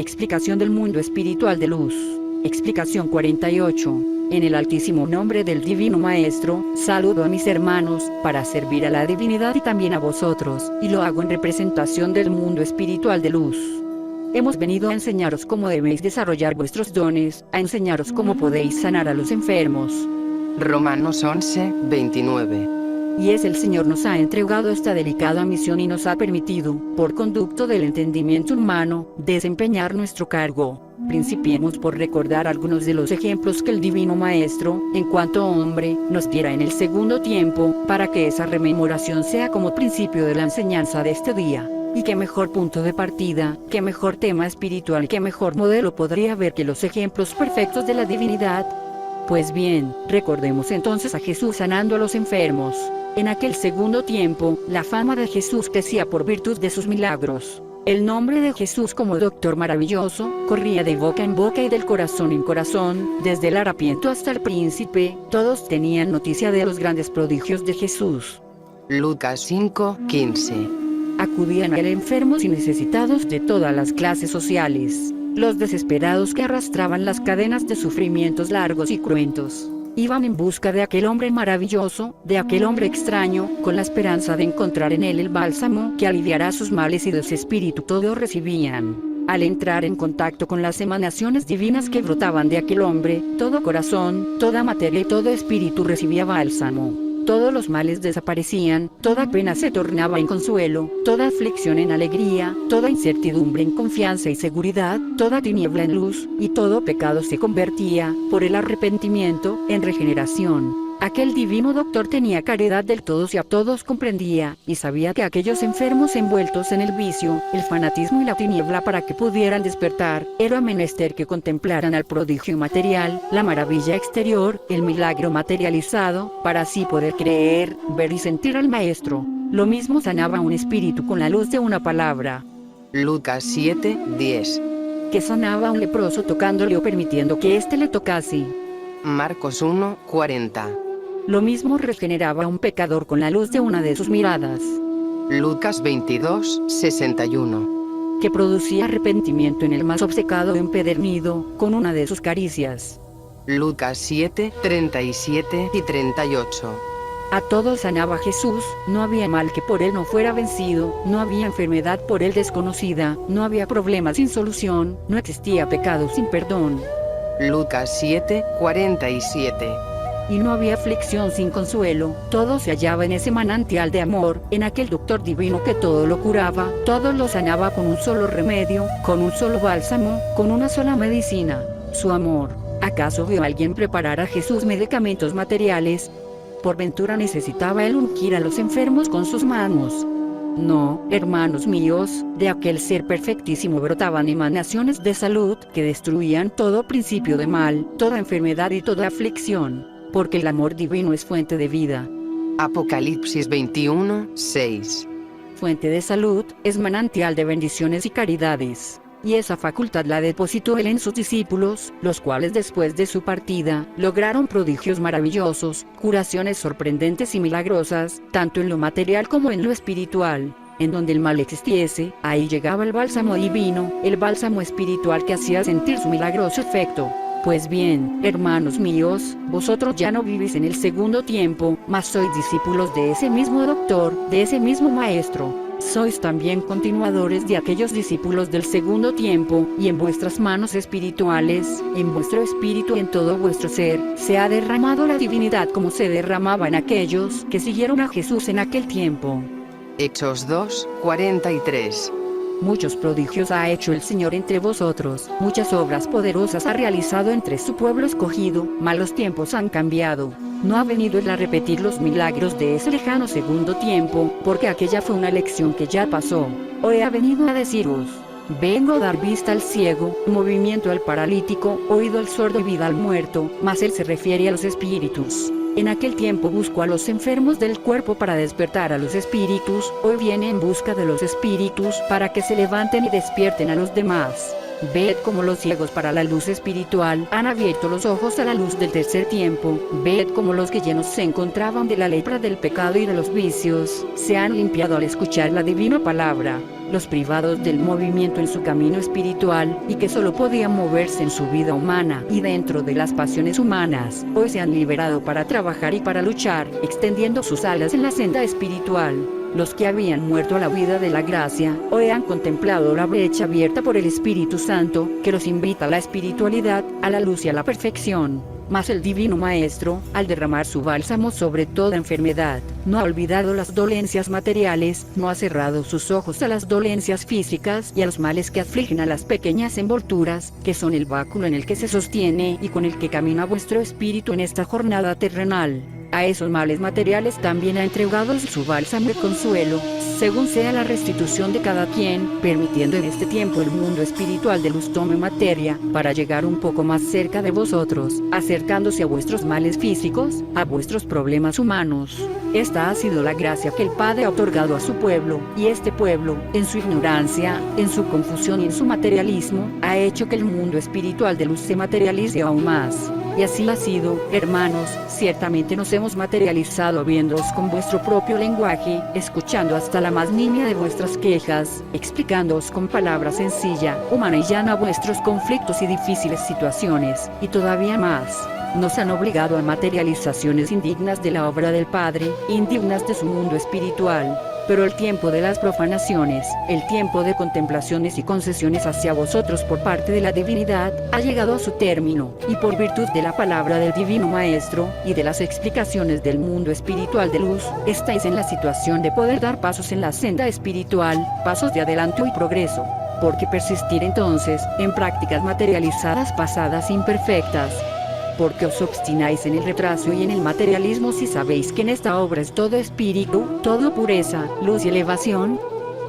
Explicación del mundo espiritual de luz. Explicación 48. En el altísimo nombre del Divino Maestro, saludo a mis hermanos, para servir a la divinidad y también a vosotros, y lo hago en representación del mundo espiritual de luz. Hemos venido a enseñaros cómo debéis desarrollar vuestros dones, a enseñaros cómo podéis sanar a los enfermos. Romanos 11:29. Y el Señor nos ha entregado esta delicada misión y nos ha permitido, por conducto del entendimiento humano, desempeñar nuestro cargo. Principiemos por recordar algunos de los ejemplos que el Divino Maestro, en cuanto hombre, nos diera en el segundo tiempo, para que esa rememoración sea como principio de la enseñanza de este día. Y qué mejor punto de partida, qué mejor tema espiritual, qué mejor modelo podría haber que los ejemplos perfectos de la divinidad. Pues bien, recordemos entonces a Jesús sanando a los enfermos. En aquel segundo tiempo, la fama de Jesús crecía por virtud de sus milagros. El nombre de Jesús como Doctor Maravilloso, corría de boca en boca y del corazón en corazón, desde el harapiento hasta el príncipe, todos tenían noticia de los grandes prodigios de Jesús. Lucas 5:15. Acudían a él enfermos y necesitados de todas las clases sociales, los desesperados que arrastraban las cadenas de sufrimientos largos y cruentos. Iban en busca de aquel hombre maravilloso, de aquel hombre extraño, con la esperanza de encontrar en él el bálsamo que aliviará sus males y de su espíritu todos recibían. Al entrar en contacto con las emanaciones divinas que brotaban de aquel hombre, todo corazón, toda materia y todo espíritu recibía bálsamo. Todos los males desaparecían, toda pena se tornaba en consuelo, toda aflicción en alegría, toda incertidumbre en confianza y seguridad, toda tiniebla en luz, y todo pecado se convertía, por el arrepentimiento, en regeneración. Aquel divino doctor tenía caridad del todos y a todos comprendía, y sabía que aquellos enfermos envueltos en el vicio, el fanatismo y la tiniebla para que pudieran despertar, era menester que contemplaran al prodigio material, la maravilla exterior, el milagro materializado, para así poder creer, ver y sentir al Maestro. Lo mismo sanaba un espíritu con la luz de una palabra. Lucas 7:10. Que sanaba a un leproso tocándole o permitiendo que éste le tocase. Marcos 1:40. Lo mismo regeneraba a un pecador con la luz de una de sus miradas. Lucas 22:61. Que producía arrepentimiento en el más obcecado o empedernido, con una de sus caricias. Lucas 7:37 y 38. A todos sanaba Jesús, no había mal que por él no fuera vencido, no había enfermedad por él desconocida, no había problema sin solución, no existía pecado sin perdón. Lucas 7:47. Y no había aflicción sin consuelo, todo se hallaba en ese manantial de amor, en aquel doctor divino que todo lo curaba, todo lo sanaba con un solo remedio, con un solo bálsamo, con una sola medicina, su amor. ¿Acaso vio alguien preparar a Jesús medicamentos materiales? ¿Por ventura necesitaba él ungir a los enfermos con sus manos? No, hermanos míos, de aquel ser perfectísimo brotaban emanaciones de salud que destruían todo principio de mal, toda enfermedad y toda aflicción, porque el amor divino es fuente de vida. Apocalipsis 21:6. Fuente de salud, es manantial de bendiciones y caridades. Y esa facultad la depositó él en sus discípulos, los cuales después de su partida, lograron prodigios maravillosos, curaciones sorprendentes y milagrosas, tanto en lo material como en lo espiritual. En donde el mal existiese, ahí llegaba el bálsamo divino, el bálsamo espiritual que hacía sentir su milagroso efecto. Pues bien, hermanos míos, vosotros ya no vivís en el segundo tiempo, mas sois discípulos de ese mismo doctor, de ese mismo maestro. Sois también continuadores de aquellos discípulos del segundo tiempo, y en vuestras manos espirituales, en vuestro espíritu y en todo vuestro ser, se ha derramado la divinidad como se derramaba en aquellos que siguieron a Jesús en aquel tiempo. Hechos 2:43. Muchos prodigios ha hecho el Señor entre vosotros, muchas obras poderosas ha realizado entre su pueblo escogido, mas los tiempos han cambiado. No ha venido él a repetir los milagros de ese lejano segundo tiempo, porque aquella fue una lección que ya pasó. Hoy ha venido a deciros: vengo a dar vista al ciego, movimiento al paralítico, oído al sordo y vida al muerto, mas él se refiere a los espíritus. En aquel tiempo buscó a los enfermos del cuerpo para despertar a los espíritus, hoy viene en busca de los espíritus para que se levanten y despierten a los demás. Ved cómo los ciegos para la luz espiritual han abierto los ojos a la luz del tercer tiempo. Ved cómo los que llenos se encontraban de la lepra del pecado y de los vicios, se han limpiado al escuchar la divina palabra. Los privados del movimiento en su camino espiritual, y que solo podían moverse en su vida humana y dentro de las pasiones humanas, hoy se han liberado para trabajar y para luchar, extendiendo sus alas en la senda espiritual. Los que habían muerto a la vida de la gracia, hoy han contemplado la brecha abierta por el Espíritu Santo, que los invita a la espiritualidad, a la luz y a la perfección. Mas el Divino Maestro, al derramar su bálsamo sobre toda enfermedad, no ha olvidado las dolencias materiales, no ha cerrado sus ojos a las dolencias físicas y a los males que afligen a las pequeñas envolturas, que son el báculo en el que se sostiene y con el que camina vuestro espíritu en esta jornada terrenal. A esos males materiales también ha entregado su bálsamo de consuelo, según sea la restitución de cada quien, permitiendo en este tiempo el mundo espiritual de luz tome materia, para llegar un poco más cerca de vosotros, acercándose a vuestros males físicos, a vuestros problemas humanos. Esta ha sido la gracia que el Padre ha otorgado a su pueblo, y este pueblo, en su ignorancia, en su confusión y en su materialismo, ha hecho que el mundo espiritual de luz se materialice aún más. Y así ha sido, hermanos, ciertamente nos hemos materializado viéndoos con vuestro propio lenguaje, escuchando hasta la más nimia de vuestras quejas, explicándoos con palabras sencilla, humana y llana vuestros conflictos y difíciles situaciones, y todavía más. Nos han obligado a materializaciones indignas de la obra del Padre, indignas de su mundo espiritual. Pero el tiempo de las profanaciones, el tiempo de contemplaciones y concesiones hacia vosotros por parte de la divinidad, ha llegado a su término, y por virtud de la palabra del Divino Maestro, y de las explicaciones del mundo espiritual de luz, estáis en la situación de poder dar pasos en la senda espiritual, pasos de adelanto y progreso. ¿Por qué persistir entonces, en prácticas materializadas pasadas imperfectas? ¿Por qué os obstináis en el retraso y en el materialismo si sabéis que en esta obra es todo espíritu, todo pureza, luz y elevación?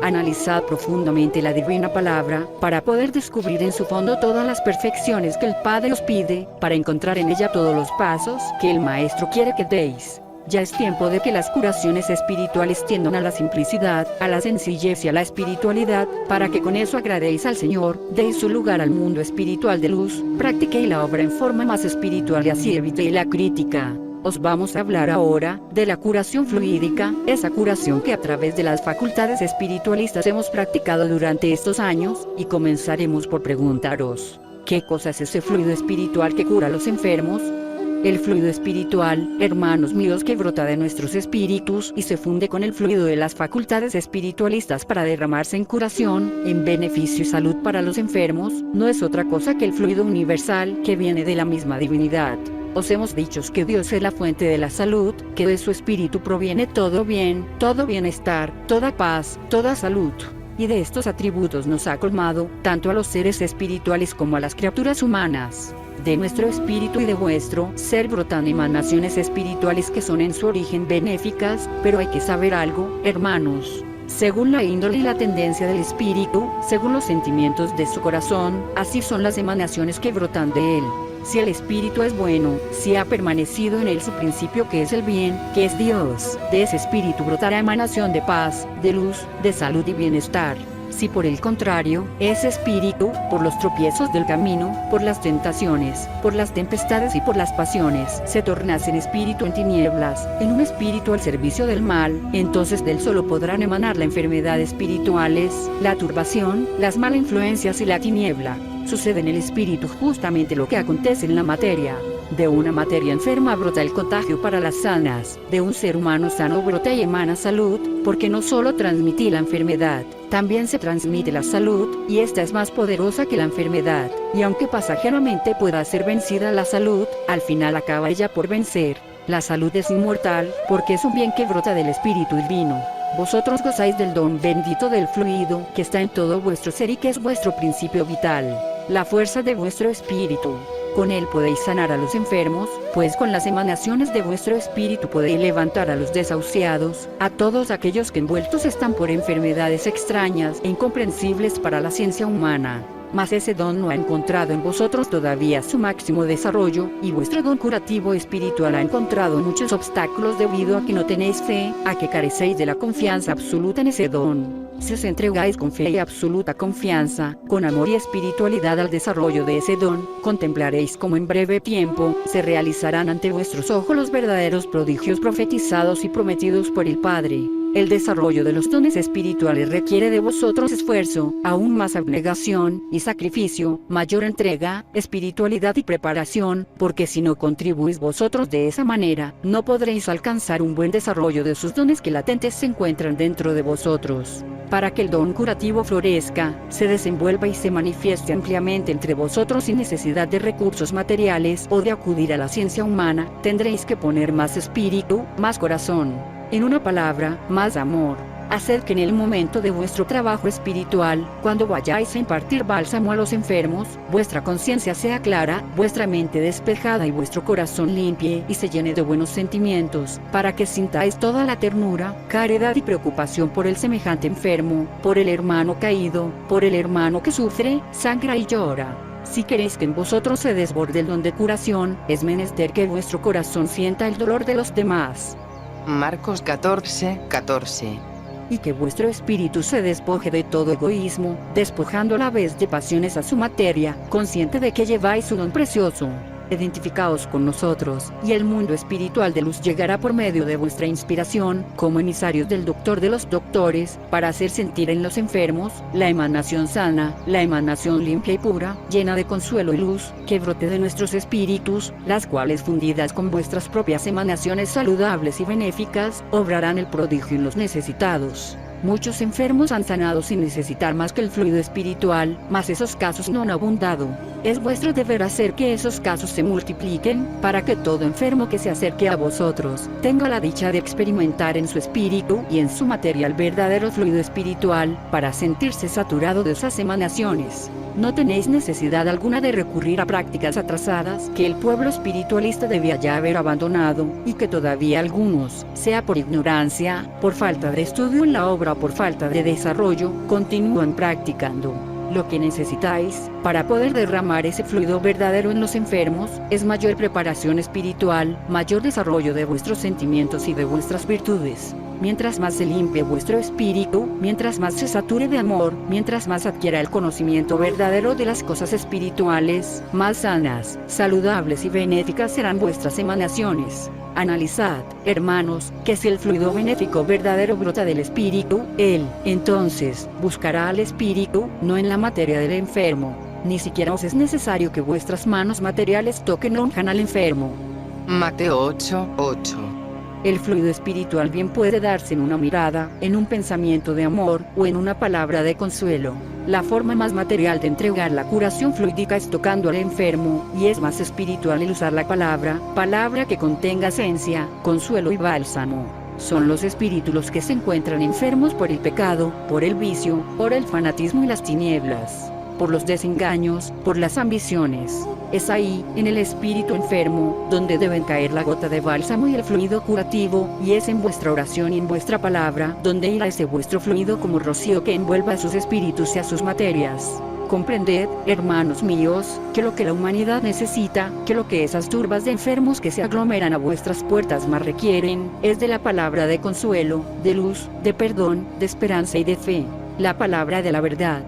Analizad profundamente la divina palabra, para poder descubrir en su fondo todas las perfecciones que el Padre os pide, para encontrar en ella todos los pasos que el Maestro quiere que deis. Ya es tiempo de que las curaciones espirituales tiendan a la simplicidad, a la sencillez y a la espiritualidad, para que con eso agradéis al Señor, deis su lugar al mundo espiritual de luz, practiquéis la obra en forma más espiritual y así evitéis la crítica. Os vamos a hablar ahora de la curación fluídica, esa curación que a través de las facultades espiritualistas hemos practicado durante estos años, y comenzaremos por preguntaros, ¿qué cosa es ese fluido espiritual que cura a los enfermos? El fluido espiritual, hermanos míos, que brota de nuestros espíritus y se funde con el fluido de las facultades espiritualistas para derramarse en curación, en beneficio y salud para los enfermos, no es otra cosa que el fluido universal que viene de la misma divinidad. Os hemos dicho que Dios es la fuente de la salud, que de su espíritu proviene todo bien, todo bienestar, toda paz, toda salud. Y de estos atributos nos ha colmado, tanto a los seres espirituales como a las criaturas humanas. De nuestro espíritu y de vuestro ser brotan emanaciones espirituales que son en su origen benéficas, pero hay que saber algo, hermanos. Según la índole y la tendencia del espíritu, según los sentimientos de su corazón, así son las emanaciones que brotan de él. Si el espíritu es bueno, si ha permanecido en él su principio que es el bien, que es Dios, de ese espíritu brotará emanación de paz, de luz, de salud y bienestar. Si por el contrario, ese espíritu, por los tropiezos del camino, por las tentaciones, por las tempestades y por las pasiones, se tornase en espíritu en tinieblas, en un espíritu al servicio del mal, entonces del solo podrán emanar las enfermedades espirituales, la turbación, las malas influencias y la tiniebla. Sucede en el espíritu justamente lo que acontece en la materia. De una materia enferma brota el contagio para las sanas, de un ser humano sano brota y emana salud, porque no solo transmite la enfermedad, también se transmite la salud, y esta es más poderosa que la enfermedad, y aunque pasajeramente pueda ser vencida la salud, al final acaba ella por vencer. La salud es inmortal, porque es un bien que brota del Espíritu Divino. Vosotros gozáis del don bendito del fluido, que está en todo vuestro ser y que es vuestro principio vital, la fuerza de vuestro espíritu. Con él podéis sanar a los enfermos, pues con las emanaciones de vuestro espíritu podéis levantar a los desahuciados, a todos aquellos que envueltos están por enfermedades extrañas e incomprensibles para la ciencia humana. Mas ese don no ha encontrado en vosotros todavía su máximo desarrollo, y vuestro don curativo espiritual ha encontrado muchos obstáculos debido a que no tenéis fe, a que carecéis de la confianza absoluta en ese don. Si os entregáis con fe y absoluta confianza, con amor y espiritualidad al desarrollo de ese don, contemplaréis como en breve tiempo se realizarán ante vuestros ojos los verdaderos prodigios profetizados y prometidos por el Padre. El desarrollo de los dones espirituales requiere de vosotros esfuerzo, aún más abnegación y sacrificio, mayor entrega, espiritualidad y preparación, porque si no contribuís vosotros de esa manera, no podréis alcanzar un buen desarrollo de sus dones que latentes se encuentran dentro de vosotros. Para que el don curativo florezca, se desenvuelva y se manifieste ampliamente entre vosotros sin necesidad de recursos materiales o de acudir a la ciencia humana, tendréis que poner más espíritu, más corazón. En una palabra, más amor. Haced que en el momento de vuestro trabajo espiritual, cuando vayáis a impartir bálsamo a los enfermos, vuestra conciencia sea clara, vuestra mente despejada y vuestro corazón limpie y se llene de buenos sentimientos, para que sintáis toda la ternura, caridad y preocupación por el semejante enfermo, por el hermano caído, por el hermano que sufre, sangra y llora. Si queréis que en vosotros se desborde el don de curación, es menester que vuestro corazón sienta el dolor de los demás. Marcos 14, 14. Y que vuestro espíritu se despoje de todo egoísmo, despojando a la vez de pasiones a su materia, consciente de que lleváis un don precioso. Identificaos con nosotros, y el mundo espiritual de luz llegará por medio de vuestra inspiración, como emisarios del doctor de los doctores, para hacer sentir en los enfermos la emanación sana, la emanación limpia y pura, llena de consuelo y luz, que brote de nuestros espíritus, las cuales fundidas con vuestras propias emanaciones saludables y benéficas, obrarán el prodigio en los necesitados. Muchos enfermos han sanado sin necesitar más que el fluido espiritual, mas esos casos no han abundado. Es vuestro deber hacer que esos casos se multipliquen, para que todo enfermo que se acerque a vosotros, tenga la dicha de experimentar en su espíritu y en su materia el verdadero fluido espiritual, para sentirse saturado de esas emanaciones. No tenéis necesidad alguna de recurrir a prácticas atrasadas que el pueblo espiritualista debía ya haber abandonado, y que todavía algunos, sea por ignorancia, por falta de estudio en la obra o por falta de desarrollo, continúan practicando. Lo que necesitáis, para poder derramar ese fluido verdadero en los enfermos, es mayor preparación espiritual, mayor desarrollo de vuestros sentimientos y de vuestras virtudes. Mientras más se limpie vuestro espíritu, mientras más se sature de amor, mientras más adquiera el conocimiento verdadero de las cosas espirituales, más sanas, saludables y benéficas serán vuestras emanaciones. Analizad, hermanos, que si el fluido benéfico verdadero brota del espíritu, él, entonces, buscará al espíritu, no en la materia del enfermo. Ni siquiera os es necesario que vuestras manos materiales toquen o unjan al enfermo. Mateo 8, 8. El fluido espiritual bien puede darse en una mirada, en un pensamiento de amor, o en una palabra de consuelo. La forma más material de entregar la curación fluídica es tocando al enfermo, y es más espiritual el usar la palabra que contenga esencia, consuelo y bálsamo. Son los espíritus los que se encuentran enfermos por el pecado, por el vicio, por el fanatismo y las tinieblas, por los desengaños, por las ambiciones. Es ahí, en el espíritu enfermo, donde deben caer la gota de bálsamo y el fluido curativo, y es en vuestra oración y en vuestra palabra, donde irá ese vuestro fluido como rocío que envuelva a sus espíritus y a sus materias. Comprended, hermanos míos, que lo que la humanidad necesita, que lo que esas turbas de enfermos que se aglomeran a vuestras puertas más requieren, es de la palabra de consuelo, de luz, de perdón, de esperanza y de fe. La palabra de la verdad.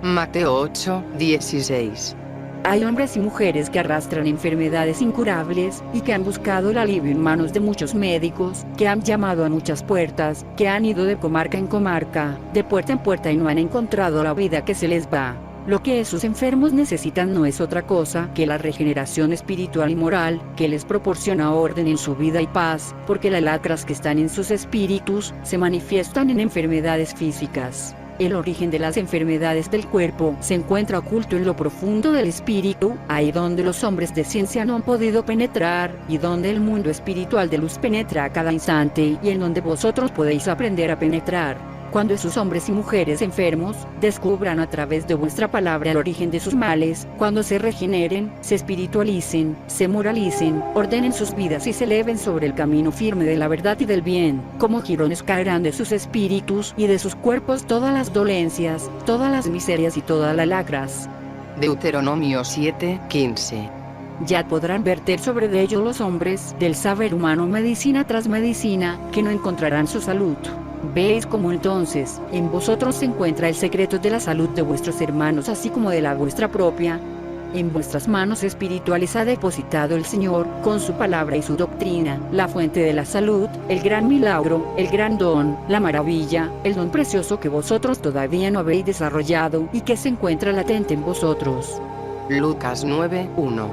Mateo 8, 16. Hay hombres y mujeres que arrastran enfermedades incurables, y que han buscado el alivio en manos de muchos médicos, que han llamado a muchas puertas, que han ido de comarca en comarca, de puerta en puerta y no han encontrado la vida que se les va. Lo que esos enfermos necesitan no es otra cosa que la regeneración espiritual y moral, que les proporciona orden en su vida y paz, porque las lacras que están en sus espíritus, se manifiestan en enfermedades físicas. El origen de las enfermedades del cuerpo se encuentra oculto en lo profundo del espíritu, ahí donde los hombres de ciencia no han podido penetrar, y donde el mundo espiritual de luz penetra a cada instante, y en donde vosotros podéis aprender a penetrar. Cuando esos hombres y mujeres enfermos descubran a través de vuestra palabra el origen de sus males, cuando se regeneren, se espiritualicen, se moralicen, ordenen sus vidas y se eleven sobre el camino firme de la verdad y del bien, como jirones caerán de sus espíritus y de sus cuerpos todas las dolencias, todas las miserias y todas las lacras. Deuteronomio 7, 15. Ya podrán verter sobre ellos los hombres del saber humano medicina tras medicina, que no encontrarán su salud. Veis cómo entonces, en vosotros se encuentra el secreto de la salud de vuestros hermanos así como de la vuestra propia. En vuestras manos espirituales ha depositado el Señor, con su palabra y su doctrina, la fuente de la salud, el gran milagro, el gran don, la maravilla, el don precioso que vosotros todavía no habéis desarrollado y que se encuentra latente en vosotros. Lucas 9:1.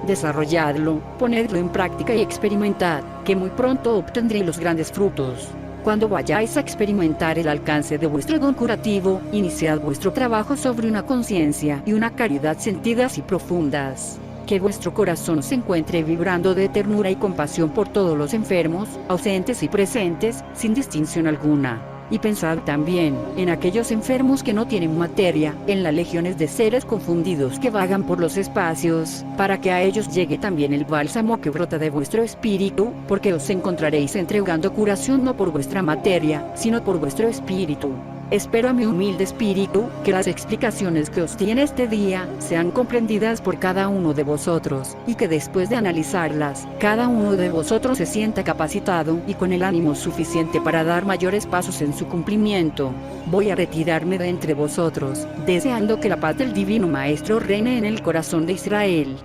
Desarrolladlo, ponedlo en práctica y experimentad, que muy pronto obtendréis los grandes frutos. Cuando vayáis a experimentar el alcance de vuestro don curativo, iniciad vuestro trabajo sobre una conciencia y una caridad sentidas y profundas. Que vuestro corazón se encuentre vibrando de ternura y compasión por todos los enfermos, ausentes y presentes, sin distinción alguna. Y pensad también en aquellos enfermos que no tienen materia, en las legiones de seres confundidos que vagan por los espacios, para que a ellos llegue también el bálsamo que brota de vuestro espíritu, porque os encontraréis entregando curación no por vuestra materia, sino por vuestro espíritu. Espero a mi humilde espíritu, que las explicaciones que os tiene este día, sean comprendidas por cada uno de vosotros, y que después de analizarlas, cada uno de vosotros se sienta capacitado y con el ánimo suficiente para dar mayores pasos en su cumplimiento. Voy a retirarme de entre vosotros, deseando que la paz del Divino Maestro reine en el corazón de Israel.